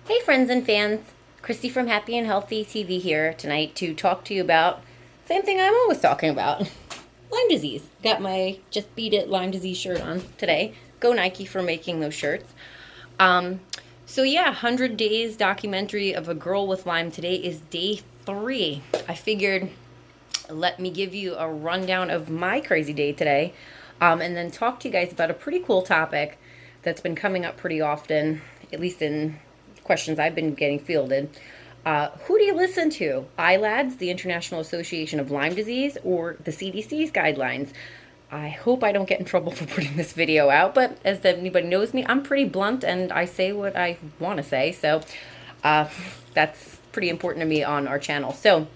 Hey friends and fans, Christy from Happy and Healthy TV here tonight to talk to you about same thing I'm always talking about. Lyme disease. Got my Just Beat It Lyme disease shirt on today. Go Nike for making those shirts. Um, so yeah, 100 days documentary of a girl with Lyme. Today is day 3. I figured let me give you a rundown of my crazy day today, and then talk to you guys about a pretty cool topic that's been coming up pretty often, at least in questions I've been getting fielded. Who do you listen to? ILADS, the International Association of Lyme Disease, or the CDC's guidelines? I hope I don't get in trouble for putting this video out, but as anybody knows me, I'm pretty blunt and I say what I want to say, so that's pretty important to me on our channel. So,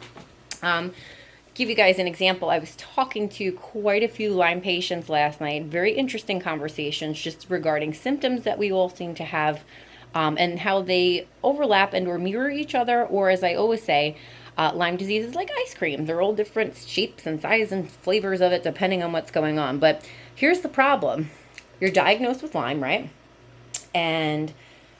give you guys an example. I was talking to quite a few Lyme patients last night. Very interesting conversations just regarding symptoms that we all seem to have, and how they overlap and or mirror each other, or as I always say, Lyme disease is like ice cream. They're all different shapes and sizes and flavors of it depending on what's going on. But here's the problem. You're diagnosed with Lyme, right? And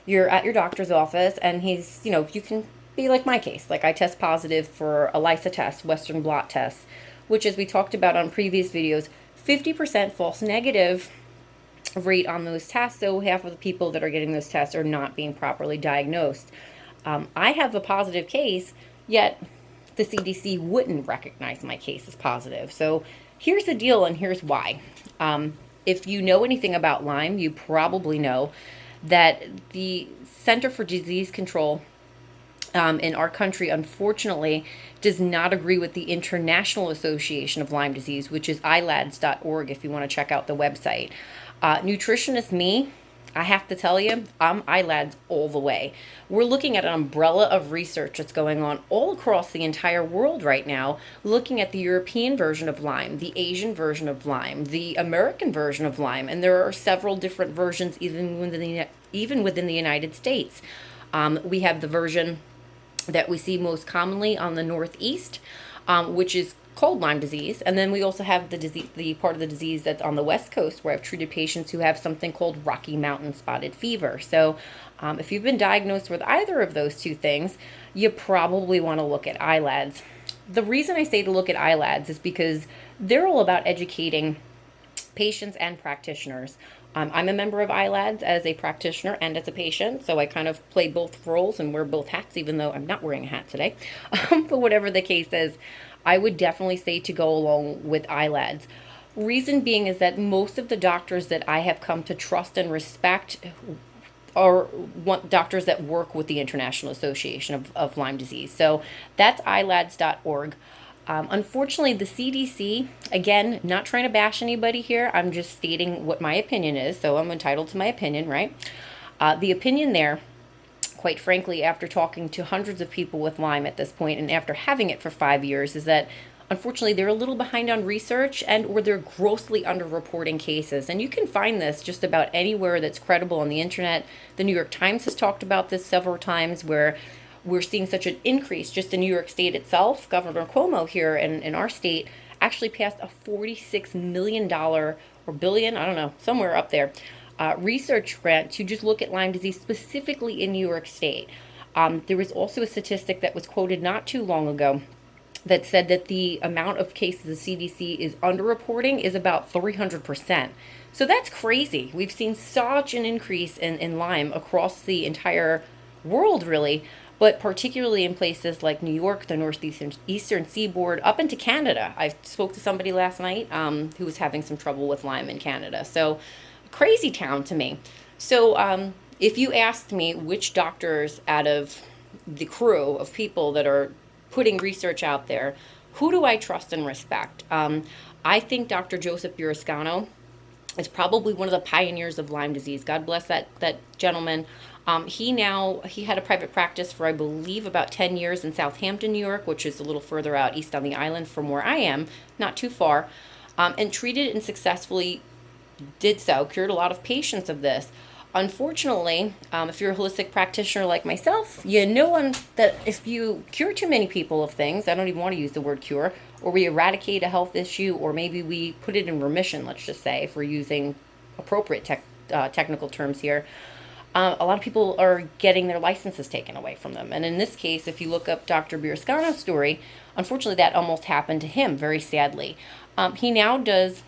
you're at your doctor's office and he's, you can be like my case. Like I test positive for a ELISA test, Western blot test, which, as we talked about on previous videos, 50% false negative rate on those tests. So half of the people that are getting those tests are not being properly diagnosed. I have a positive case, yet the CDC wouldn't recognize my case as positive. So here's the deal, and here's why. If you know anything about Lyme, you probably know that the Center for Disease Control in our country, unfortunately, does not agree with the International Association of Lyme Disease, which is ilads.org if you want to check out the website. Nutritionist me, I have to tell you, I'm ILADS all the way. We're looking at an umbrella of research that's going on all across the entire world right now, looking at the European version of Lyme, the Asian version of Lyme, the American version of Lyme, and there are several different versions even within the United States. We have the version that we see most commonly on the Northeast, which is called Lyme disease. And then we also have the part of the disease that's on the West Coast, where I've treated patients who have something called Rocky Mountain spotted fever. So if you've been diagnosed with either of those two things, you probably want to look at ILADS. The reason I say to look at ILADS is because they're all about educating patients and practitioners. I'm a member of ILADS as a practitioner and as a patient, so I kind of play both roles and wear both hats, even though I'm not wearing a hat today. But whatever the case is, I would definitely say to go along with ILADS. Reason being is that most of the doctors that I have come to trust and respect are doctors that work with the International Association of Lyme Disease. So that's ilads.org. Unfortunately, the CDC, again, not trying to bash anybody here, I'm just stating what my opinion is, so I'm entitled to my opinion, right? The opinion there, quite frankly, after talking to hundreds of people with Lyme at this point and after having it for 5 years, is that unfortunately they're a little behind on research and or they're grossly underreporting cases. And you can find this just about anywhere that's credible on the internet. The New York Times has talked about this several times, where we're seeing such an increase just in New York State itself. Governor Cuomo here in our state actually passed a $46 million or billion, I don't know, somewhere up there, research grant to just look at Lyme disease specifically in New York State. There was also a statistic that was quoted not too long ago that said that the amount of cases the CDC is underreporting is about 300%. So that's crazy. We've seen such an increase in Lyme across the entire world, really, but particularly in places like New York, the northeastern seaboard, up into Canada. I spoke to somebody last night who was having some trouble with Lyme in Canada. So crazy town to me. So if you asked me which doctors out of the crew of people that are putting research out there, who do I trust and respect? I think Dr. Joseph Burrascano is probably one of the pioneers of Lyme disease. God bless that gentleman. He had a private practice for, I believe, about 10 years in Southampton, New York, which is a little further out east on the island from where I am, not too far, and treated and successfully cured a lot of patients of this. Unfortunately, if you're a holistic practitioner like myself, you know that if you cure too many people of things, I don't even want to use the word cure, or we eradicate a health issue, or maybe we put it in remission, let's just say, if we're using appropriate technical terms here, a lot of people are getting their licenses taken away from them. And in this case, if you look up Dr. Biriscano's story, unfortunately that almost happened to him, very sadly. He now does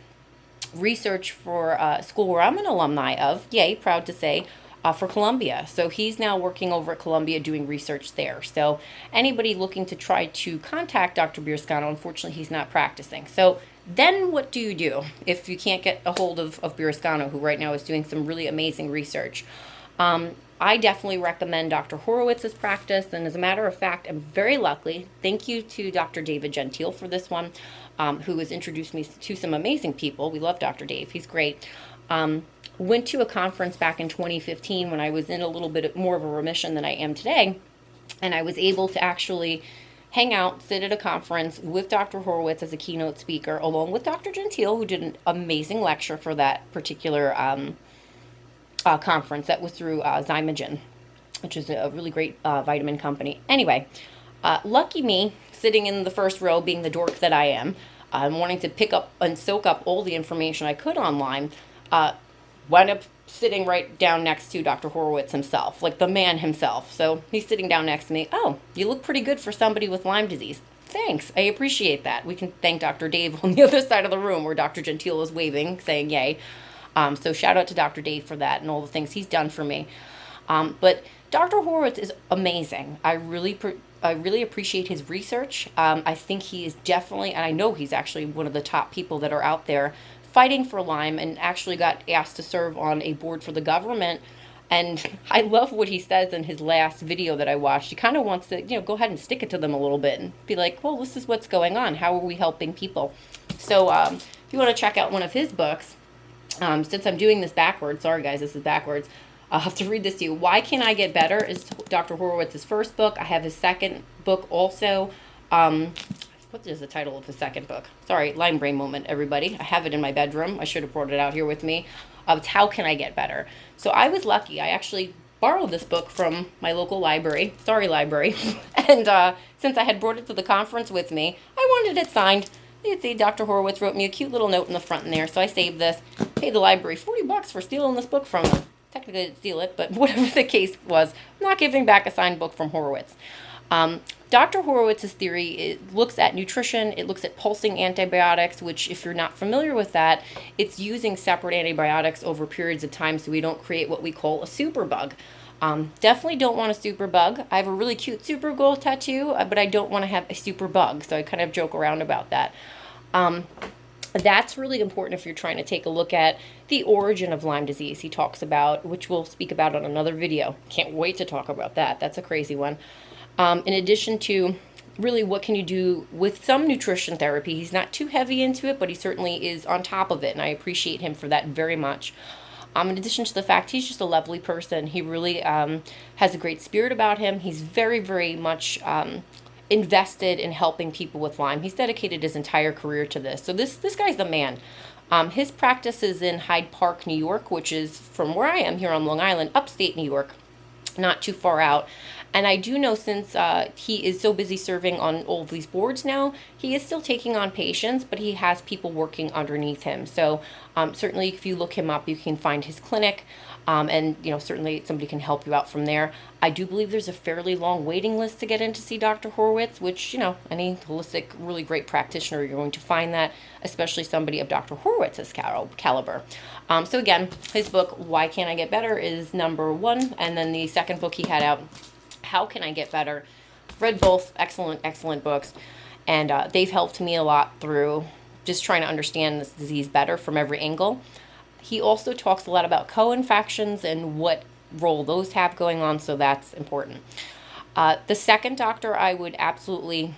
research for a school where I'm an alumni of, yay, proud to say, for Columbia. So he's now working over at Columbia doing research there. So anybody looking to try to contact Dr. Biriscano, unfortunately he's not practicing. So then what do you do if you can't get a hold of Biriscano, who right now is doing some really amazing research? I definitely recommend Dr. Horowitz's practice, and as a matter of fact, I'm very lucky. Thank you to Dr. David Gentile for this one, who has introduced me to some amazing people. We love Dr. Dave. He's great. Went to a conference back in 2015 when I was in a little bit more of a remission than I am today, and I was able to actually hang out, sit at a conference with Dr. Horowitz as a keynote speaker, along with Dr. Gentile, who did an amazing lecture for that particular conference that was through Zymogen, which is a really great vitamin company. Anyway, lucky me, sitting in the first row, being the dork that I am, wanting to pick up and soak up all the information I could on Lyme, wound up sitting right down next to Dr. Horowitz himself, like the man himself. So he's sitting down next to me. Oh, you look pretty good for somebody with Lyme disease. Thanks, I appreciate that. We can thank Dr. Dave on the other side of the room where Dr. Gentile is waving, saying yay. So shout out to Dr. Dave for that and all the things he's done for me. But Dr. Horowitz is amazing. I really appreciate his research. I think he is definitely, and I know he's actually one of the top people that are out there fighting for Lyme, and actually got asked to serve on a board for the government. And I love what he says in his last video that I watched. He kind of wants to, go ahead and stick it to them a little bit and be like, well, this is what's going on. How are we helping people? So if you want to check out one of his books, since I'm doing this backwards, sorry guys, this is backwards, I'll have to read this to you. Why Can I Get Better is Dr. Horowitz's first book. I have his second book also. What is the title of the second book? Sorry, Lyme brain moment, everybody. I have it in my bedroom. I should have brought it out here with me. It's How Can I Get Better? So I was lucky. I actually borrowed this book from my local library. Sorry, library. And since I had brought it to the conference with me, I wanted it signed. You can see Dr. Horowitz wrote me a cute little note in the front in there, so I saved this. Paid the library $40 for stealing this book from them. Technically I didn't steal it, but whatever the case was, I'm not giving back a signed book from Horowitz. Dr. Horowitz's theory, it looks at nutrition, it looks at pulsing antibiotics, which if you're not familiar with that, it's using separate antibiotics over periods of time so we don't create what we call a superbug. Definitely don't want a superbug. I have a really cute Supergirl tattoo, but I don't want to have a superbug, so I kind of joke around about that. That's really important if you're trying to take a look at the origin of Lyme disease. He talks about, which we'll speak about on another video. Can't wait to talk about that. That's a crazy one. In addition to really what can you do with some nutrition therapy. He's not too heavy into it, but he certainly is on top of it, and I appreciate him for that very much. In addition to the fact he's just a lovely person, he really has a great spirit about him. He's very, very much invested in helping people with Lyme. He's dedicated his entire career to this. So this guy's the man. His practice is in Hyde Park, New York, which is from where I am here on Long Island, upstate New York, not too far out. And I do know since he is so busy serving on all of these boards now, he is still taking on patients, but he has people working underneath him. So certainly if you look him up, you can find his clinic, and certainly somebody can help you out from there. I do believe there's a fairly long waiting list to get in to see Dr. Horowitz, which, any holistic, really great practitioner, you're going to find that, especially somebody of Dr. Horowitz's caliber. So again, his book, Why Can't I Get Better, is number 1. And then the second book he had out, How Can I Get Better? Read both. Excellent books. And they've helped me a lot through just trying to understand this disease better from every angle. He also talks a lot about co-infections and what role those have going on, so that's important. The second doctor I would absolutely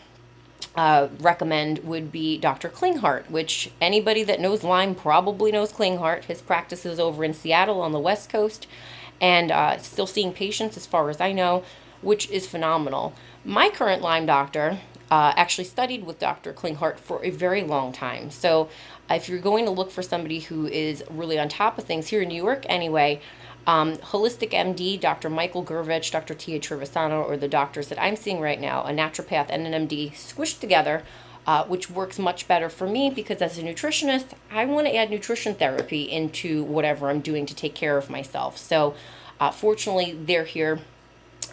recommend would be Dr. Klinghardt, which anybody that knows Lyme probably knows Klinghardt. His practice is over in Seattle on the West Coast, and still seeing patients as far as I know, which is phenomenal. My current Lyme doctor actually studied with Dr. Klinghardt for a very long time. So if you're going to look for somebody who is really on top of things here in New York anyway, Holistic MD, Dr. Michael Gurvich, Dr. Tia Trevisano, or the doctors that I'm seeing right now, a naturopath and an MD squished together, which works much better for me because as a nutritionist, I want to add nutrition therapy into whatever I'm doing to take care of myself. So Fortunately, they're here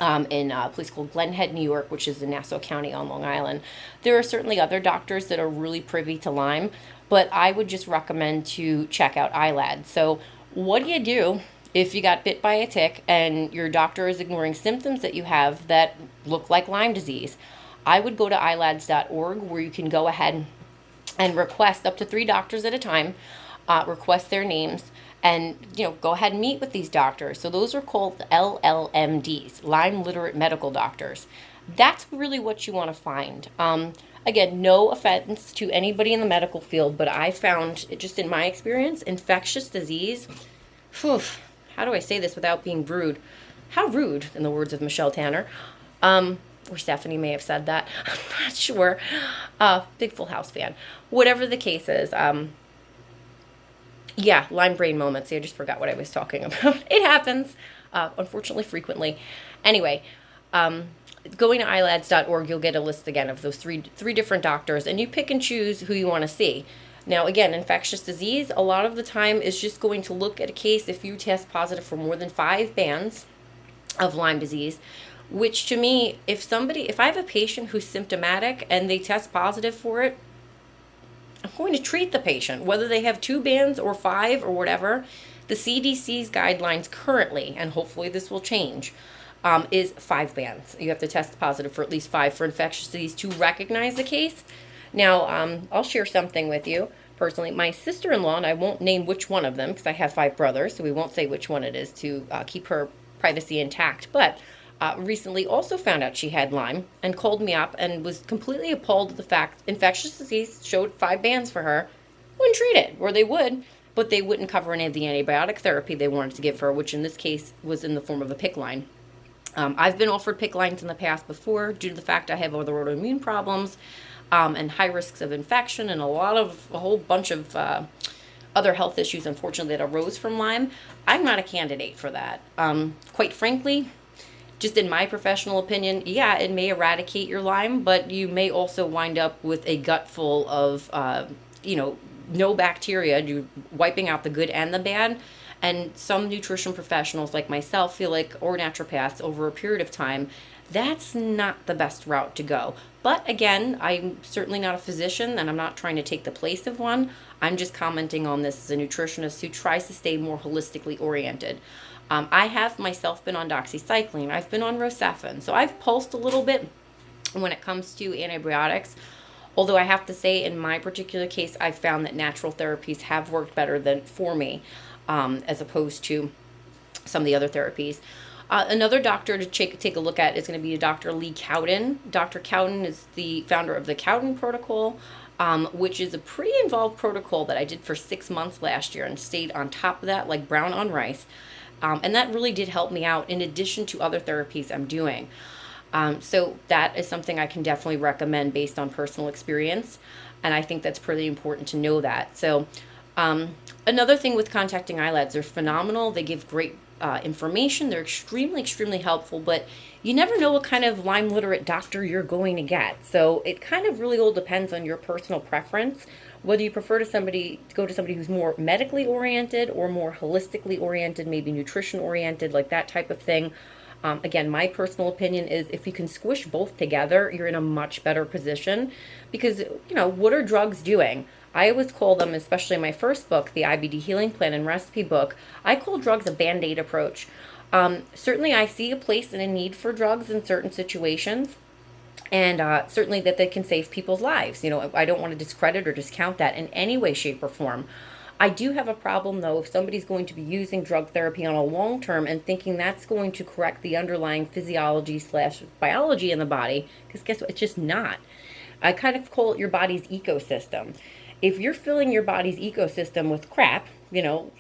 in a place called Glen Head, New York, which is in Nassau County on Long Island. There are certainly other doctors that are really privy to Lyme, but I would just recommend to check out ILAD. So what do you do if you got bit by a tick and your doctor is ignoring symptoms that you have that look like Lyme disease? I would go to ilads.org, where you can go ahead and request up to 3 doctors at a time, request their names, and go ahead and meet with these doctors. So those are called LLMDs, Lyme Literate Medical Doctors. That's really what you want to find. Again, no offense to anybody in the medical field, but I found, just in my experience, infectious disease, how do I say this without being rude? How rude, in the words of Michelle Tanner. Or Stephanie may have said that. I'm not sure. Big Full House fan. Whatever the case is, yeah, Lyme brain moments. See, I just forgot what I was talking about. It happens, unfortunately, frequently. Anyway, going to ilads.org, you'll get a list again of those three different doctors, and you pick and choose who you want to see. Now, again, infectious disease, a lot of the time is just going to look at a case if you test positive for more than 5 bands of Lyme disease, which to me, if I have a patient who's symptomatic and they test positive for it, I'm going to treat the patient, whether they have 2 bands or 5 or whatever. The CDC's guidelines currently, and hopefully this will change, is 5 bands. You have to test positive for at least 5 for infectious disease to recognize the case. Now, I'll share something with you. Personally, my sister-in-law, and I won't name which one of them because I have 5 brothers, so we won't say which one it is to keep her privacy intact, but recently also found out she had Lyme and called me up and was completely appalled at the fact infectious disease showed 5 bands for her. Wouldn't treat it, or they would, but they wouldn't cover any of the antibiotic therapy they wanted to give her, which in this case was in the form of a PICC line. I've been offered PICC lines in the past before due to the fact I have other autoimmune problems and high risks of infection and a whole bunch of other health issues, unfortunately, that arose from Lyme. I'm not a candidate for that. Quite frankly, just in my professional opinion, yeah, it may eradicate your Lyme, but you may also wind up with a gut full of, no bacteria, you wiping out the good and the bad. And some nutrition professionals like myself feel like, or naturopaths, over a period of time, that's not the best route to go. But again, I'm certainly not a physician and I'm not trying to take the place of one. I'm just commenting on this as a nutritionist who tries to stay more holistically oriented. I have myself been on doxycycline. I've been on Rocephin. So I've pulsed a little bit when it comes to antibiotics. Although I have to say, in my particular case, I've found that natural therapies have worked better than for me, as opposed to some of the other therapies. Another doctor to take a look at is going to be Dr. Lee Cowden. Dr. Cowden is the founder of the Cowden Protocol, which is a pretty involved protocol that I did for 6 months last year and stayed on top of that like brown on rice. And that really did help me out in addition to other therapies I'm doing. So that is something I can definitely recommend based on personal experience. And I think that's pretty important to know that. So another thing with contacting ILADs, they're phenomenal. They give great information. They're extremely, extremely helpful, but you never know what kind of Lyme literate doctor you're going to get. So it kind of really all depends on your personal preference, whether you prefer to go to somebody who's more medically oriented or more holistically oriented, maybe nutrition oriented, like that type of thing. Again, my personal opinion is if you can squish both together, you're in a much better position because, what are drugs doing? I always call them, especially in my first book, the IBD Healing Plan and Recipe book, I call drugs a Band-Aid approach. Certainly I see a place and a need for drugs in certain situations, and certainly that they can save people's lives. I don't want to discredit or discount that in any way, shape, or form. I do have a problem, though, if somebody's going to be using drug therapy on a long term and thinking that's going to correct the underlying physiology/biology in the body, because guess what? It's just not. I kind of call it your body's ecosystem. If you're filling your body's ecosystem with crap,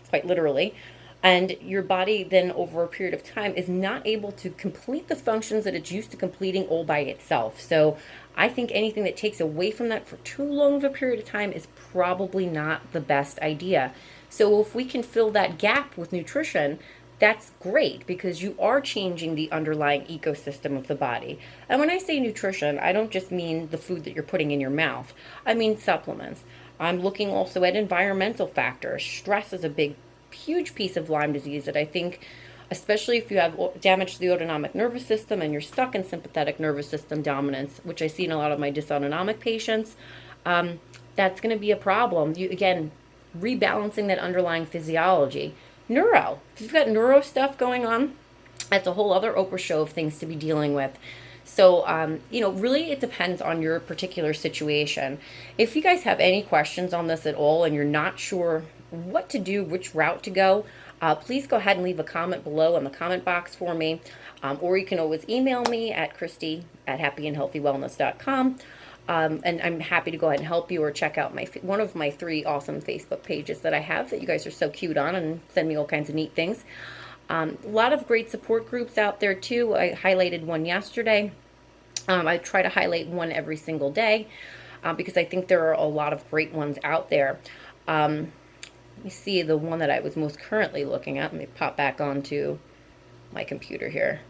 quite literally, and your body then over a period of time is not able to complete the functions that it's used to completing all by itself. So I think anything that takes away from that for too long of a period of time is probably not the best idea. So if we can fill that gap with nutrition, that's great because you are changing the underlying ecosystem of the body. And when I say nutrition, I don't just mean the food that you're putting in your mouth. I mean supplements. I'm looking also at environmental factors. Stress is a huge piece of Lyme disease that I think especially if you have damage to the autonomic nervous system and you're stuck in sympathetic nervous system dominance, which I see in a lot of my dysautonomic patients. That's going to be a problem. You, again, rebalancing that underlying physiology. Neuro. If you've got neuro stuff going on, that's a whole other Oprah show of things to be dealing with. So, really it depends on your particular situation. If you guys have any questions on this at all and you're not sure what to do, which route to go, please go ahead and leave a comment below in the comment box for me. Or you can always email me at Christy@happyandhealthywellness.com. And I'm happy to go ahead and help you, or check out one of my 3 awesome Facebook pages that I have that you guys are so cute on and send me all kinds of neat things. A lot of great support groups out there too. I highlighted one yesterday. I try to highlight one every single day because I think there are a lot of great ones out there. Let me see the one that I was most currently looking at. Let me pop back onto my computer here.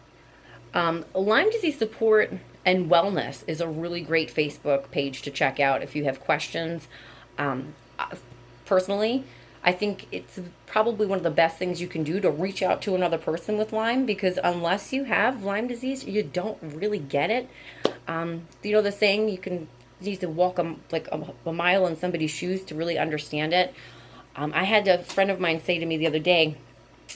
Lyme disease support and wellness is a really great Facebook page to check out if you have questions. Personally, I think it's probably one of the best things you can do to reach out to another person with Lyme, because unless you have Lyme disease, you don't really get it. The saying, you need to walk a mile in somebody's shoes to really understand it. I had a friend of mine say to me the other day,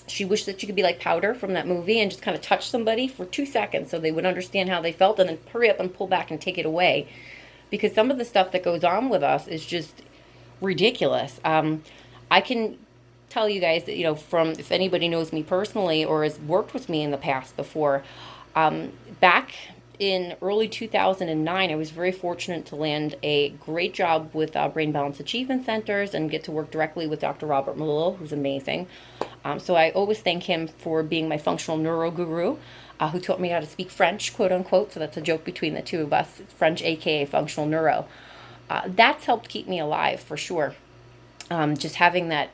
she wished that she could be like Powder from that movie and just kind of touch somebody for 2 seconds so they would understand how they felt, and then hurry up and pull back and take it away. Because some of the stuff that goes on with us is just ridiculous. I can tell you guys that, from, if anybody knows me personally or has worked with me in the past before, back in early 2009, I was very fortunate to land a great job with Brain Balance Achievement Centers and get to work directly with Dr. Robert Malillo, who's amazing. So I always thank him for being my functional neuro guru, who taught me how to speak French, quote unquote. So that's a joke between the two of us, French, aka functional neuro. That's helped keep me alive for sure. Just having that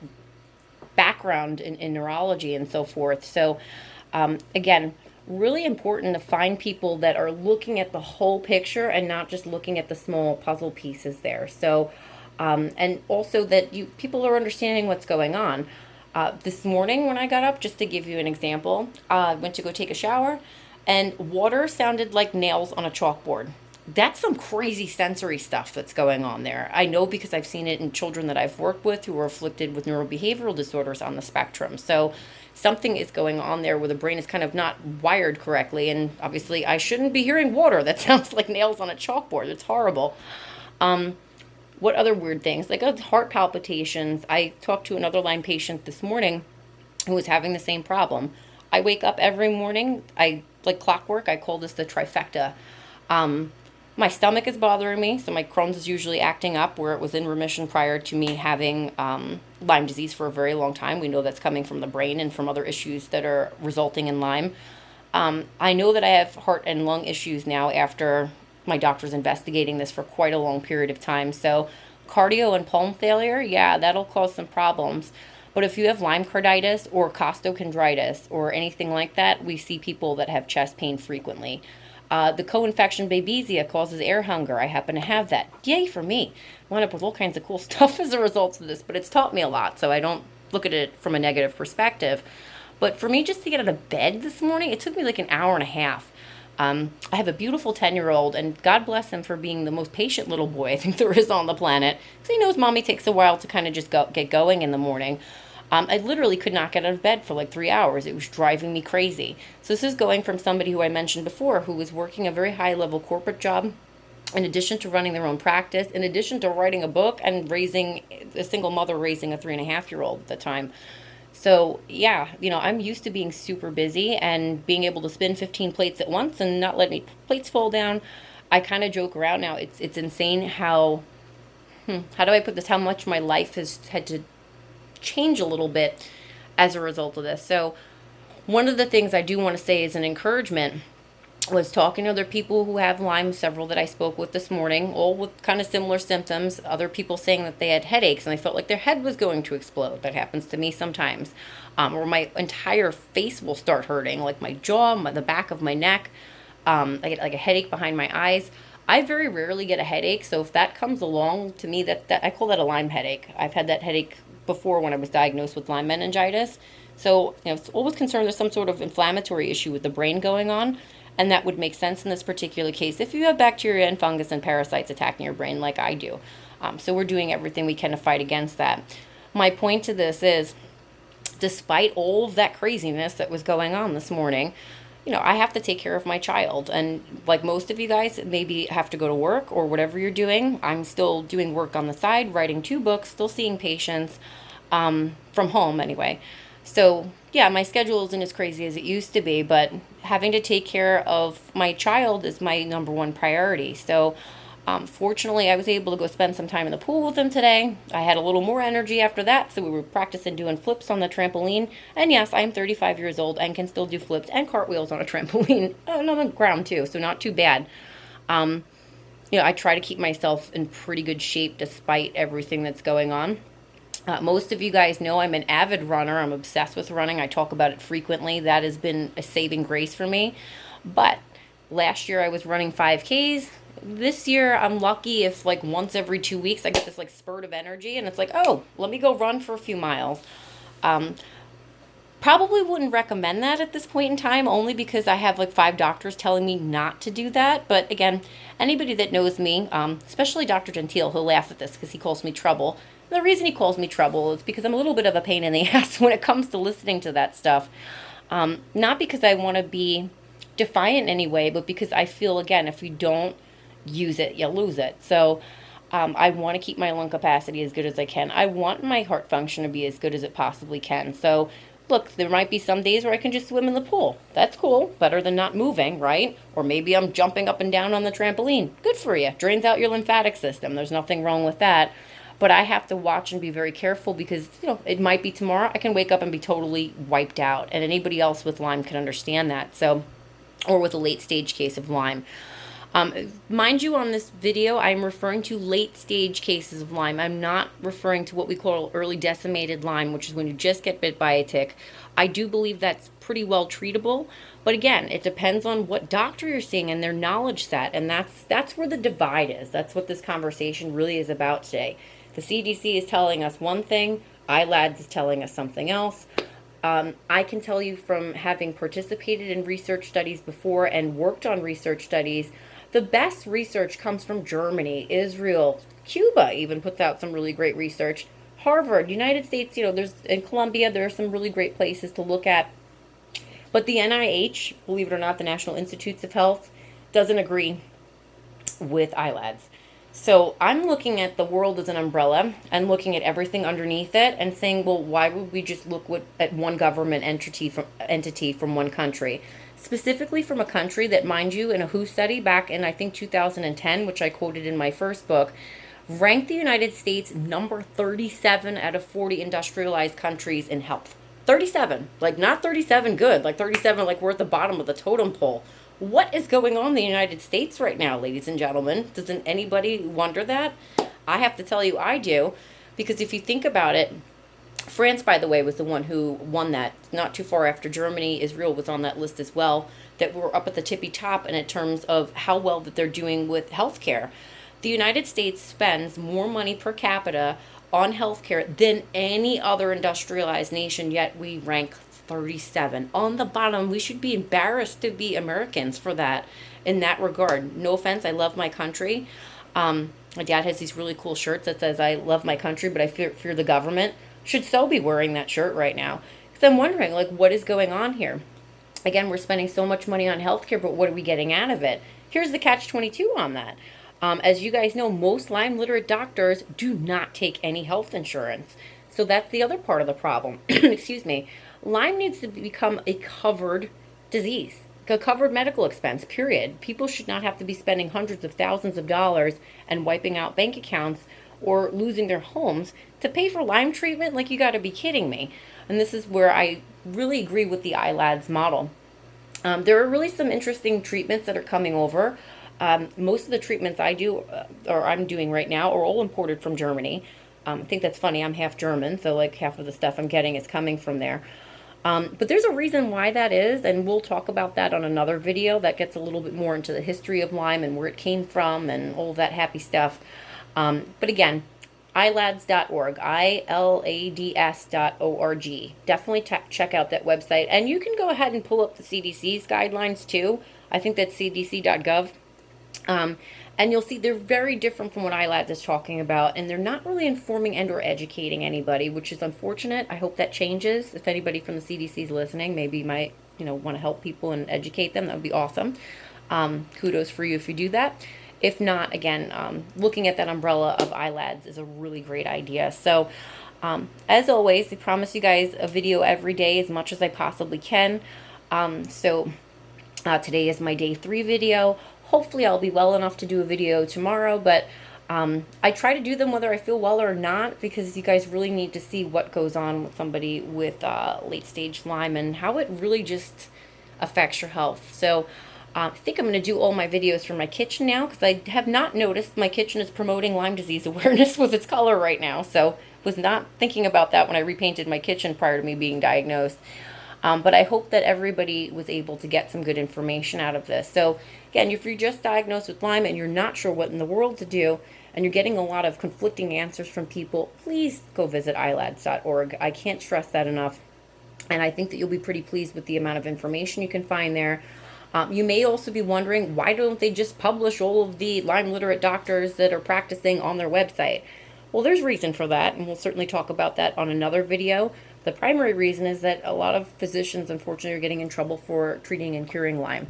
background in neurology and so forth. So again, really important to find people that are looking at the whole picture and not just looking at the small puzzle pieces there. So, and also that people are understanding what's going on. This morning when I got up, just to give you an example, I went to go take a shower and water sounded like nails on a chalkboard. That's some crazy sensory stuff that's going on there. I know because I've seen it in children that I've worked with who are afflicted with neurobehavioral disorders on the spectrum. So something is going on there where the brain is kind of not wired correctly. And obviously I shouldn't be hearing water that sounds like nails on a chalkboard. It's horrible. What other weird things? Like heart palpitations. I talked to another Lyme patient this morning who was having the same problem. I wake up every morning. Like clockwork. I call this the trifecta. My stomach is bothering me, so my Crohn's is usually acting up where it was in remission prior to me having Lyme disease for a very long time. We know that's coming from the brain and from other issues that are resulting in Lyme. I know that I have heart and lung issues now after my doctor's investigating this for quite a long period of time. So cardio and pulm failure, yeah, that'll cause some problems. But if you have Lyme carditis or costochondritis or anything like that, we see people that have chest pain frequently. The co-infection babesia causes air hunger. I happen to have that. Yay for me. I wound up with all kinds of cool stuff as a result of this, but it's taught me a lot, so I don't look at it from a negative perspective. But for me, just to get out of bed this morning, it took me like an hour and a half. I have a beautiful 10-year-old, and God bless him for being the most patient little boy I think there is on the planet, because he knows mommy takes a while to kind of just get going in the morning. I literally could not get out of bed for like 3 hours. It was driving me crazy. So this is going from somebody who I mentioned before, who was working a very high-level corporate job, in addition to running their own practice, in addition to writing a book and raising a single mother, raising a 3.5-year-old at the time. So yeah, I'm used to being super busy and being able to spin 15 plates at once and not let any plates fall down. I kind of joke around now. It's insane how do I put this? How much my life has had to change a little bit as a result of this. So one of the things I do want to say as an encouragement was talking to other people who have Lyme, several that I spoke with this morning, all with kind of similar symptoms, other people saying that they had headaches and they felt like their head was going to explode. That happens to me sometimes. Or my entire face will start hurting, like my jaw, the back of my neck. I get like a headache behind my eyes. I very rarely get a headache, so if that comes along to me, that I call that a Lyme headache. I've had that headache before when I was diagnosed with Lyme meningitis. So, it's always concerned there's some sort of inflammatory issue with the brain going on, and that would make sense in this particular case if you have bacteria and fungus and parasites attacking your brain like I do. So we're doing everything we can to fight against that. My point to this is, despite all of that craziness that was going on this morning, I have to take care of my child. And like most of you guys, maybe have to go to work or whatever you're doing. I'm still doing work on the side, writing 2 books, still seeing patients from home anyway. So yeah, my schedule isn't as crazy as it used to be, but having to take care of my child is my number one priority. So fortunately, I was able to go spend some time in the pool with him today. I had a little more energy after that, so we were practicing doing flips on the trampoline. And yes, I am 35 years old and can still do flips and cartwheels on a trampoline and on the ground too, so not too bad. I try to keep myself in pretty good shape despite everything that's going on. Most of you guys know I'm an avid runner. I'm obsessed with running. I talk about it frequently. That has been a saving grace for me. But last year I was running 5Ks. This year I'm lucky if like once every 2 weeks I get this like spurt of energy and it's like, oh, let me go run for a few miles. Probably wouldn't recommend that at this point in time, only because I have like 5 doctors telling me not to do that. But again, anybody that knows me, especially Dr. Gentile, he'll laugh at this because he calls me trouble. And the reason he calls me trouble is because I'm a little bit of a pain in the ass when it comes to listening to that stuff. Not because I want to be defiant in any way, but because I feel, again, if you don't use it, you lose it. So I want to keep my lung capacity as good as I can. I want my heart function to be as good as it possibly can. So look, there might be some days where I can just swim in the pool. That's cool. Better than not moving, right? Or maybe I'm jumping up and down on the trampoline. Good for you. Drains out your lymphatic system. There's nothing wrong with that. But I have to watch and be very careful because, it might be tomorrow. I can wake up and be totally wiped out. And anybody else with Lyme can understand that. So, or with a late stage case of Lyme. Mind you, on this video, I'm referring to late stage cases of Lyme. I'm not referring to what we call early decimated Lyme, which is when you just get bit by a tick. I do believe that's pretty well treatable. But again, it depends on what doctor you're seeing and their knowledge set. And that's where the divide is. That's what this conversation really is about today. The CDC is telling us one thing. ILADS is telling us something else. I can tell you from having participated in research studies before and worked on research studies, the best research comes from Germany, Israel, Cuba even puts out some really great research. Harvard, United States, there's in Colombia, there are some really great places to look at. But the NIH, believe it or not, the National Institutes of Health, doesn't agree with ILADS. So I'm looking at the world as an umbrella and looking at everything underneath it and saying, well, why would we just look at one government entity from one country? Specifically from a country that, mind you, in a WHO study back in, I think, 2010, which I quoted in my first book, ranked the United States number 37 out of 40 industrialized countries in health. 37. Like, not 37 good. Like, 37 like we're at the bottom of the totem pole. What is going on in the United States right now, ladies and gentlemen? Doesn't anybody wonder that? I have to tell you, I do. Because if you think about it, France, by the way, was the one who won that. Not too far after Germany, Israel was on that list as well, that were up at the tippy top in terms of how well that they're doing with healthcare. The United States spends more money per capita on healthcare than any other industrialized nation, yet we rank 37. On the bottom, we should be embarrassed to be Americans for that, in that regard. No offense, I love my country. My dad has these really cool shirts that says, I love my country, but I fear the government. Should so be wearing that shirt right now. Because I'm wondering, what is going on here? Again, we're spending so much money on healthcare, but what are we getting out of it? Here's the catch-22 on that. As you guys know, most Lyme literate doctors do not take any health insurance. So that's the other part of the problem. Excuse me. Lyme needs to become a covered disease, a covered medical expense, period. People should not have to be spending hundreds of thousands of dollars and wiping out bank accounts or losing their homes to pay for Lyme treatment. Like, you got to be kidding me. And this is where I really agree with the ILADS model. There are really some interesting treatments that are coming over. Most of the treatments I do, or I'm doing right now, are all imported from Germany. I think that's funny. I'm half German, so like half of the stuff I'm getting is coming from there. But there's a reason why that is, and we'll talk about that on another video that gets a little bit more into the history of Lyme and where it came from and all that happy stuff. But again, ilads.org, ilads.org. Definitely check out that website. And you can go ahead and pull up the CDC's guidelines too. I think that's cdc.gov. And you'll see they're very different from what ILADS is talking about, and they're not really informing and or educating anybody, which is unfortunate. I hope that changes. If anybody from the CDC is listening, maybe you might, want to help people and educate them. That would be awesome. Kudos for you if you do that. If not, again, looking at that umbrella of ILADS is a really great idea. So, as always, I promise you guys a video every day as much as I possibly can. Today is my day 3 video. Hopefully I'll be well enough to do a video tomorrow, but I try to do them whether I feel well or not, because you guys really need to see what goes on with somebody with late stage Lyme and how it really just affects your health. So I think I'm going to do all my videos from my kitchen now, because I have not noticed my kitchen is promoting Lyme disease awareness with its color right now. So was not thinking about that when I repainted my kitchen prior to me being diagnosed. But I hope that everybody was able to get some good information out of this. So again, if you're just diagnosed with Lyme and you're not sure what in the world to do, and you're getting a lot of conflicting answers from people, please go visit ilads.org. I can't stress that enough. And I think that you'll be pretty pleased with the amount of information you can find there. You may also be wondering, why don't they just publish all of the Lyme literate doctors that are practicing on their website? Well, there's reason for that, and we'll certainly talk about that on another video. The primary reason is that a lot of physicians, unfortunately, are getting in trouble for treating and curing Lyme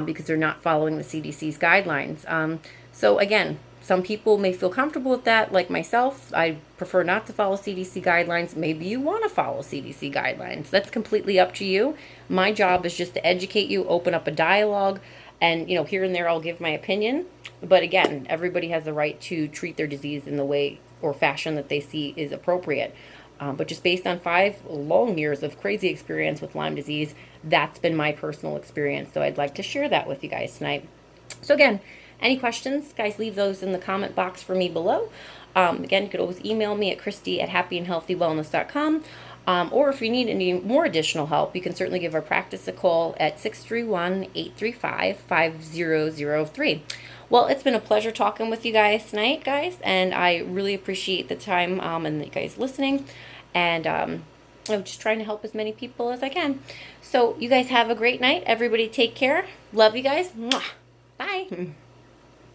because they're not following the CDC's guidelines. So again, some people may feel comfortable with that, like myself. I prefer not to follow CDC guidelines. Maybe you want to follow CDC guidelines. That's completely up to you. My job is just to educate you, open up a dialogue, and here and there I'll give my opinion. But again, everybody has the right to treat their disease in the way or fashion that they see is appropriate. But just based on 5 long years of crazy experience with Lyme disease, that's been my personal experience. So I'd like to share that with you guys tonight. So again, any questions, guys, leave those in the comment box for me below. Again, you could always email me at Christy@happyandhealthywellness.com. Or if you need any more additional help, you can certainly give our practice a call at 631-835-5003. Well, it's been a pleasure talking with you guys tonight, guys, and I really appreciate the time and you guys listening. And I'm just trying to help as many people as I can. So you guys have a great night. Everybody take care. Love you guys. Mwah. Bye.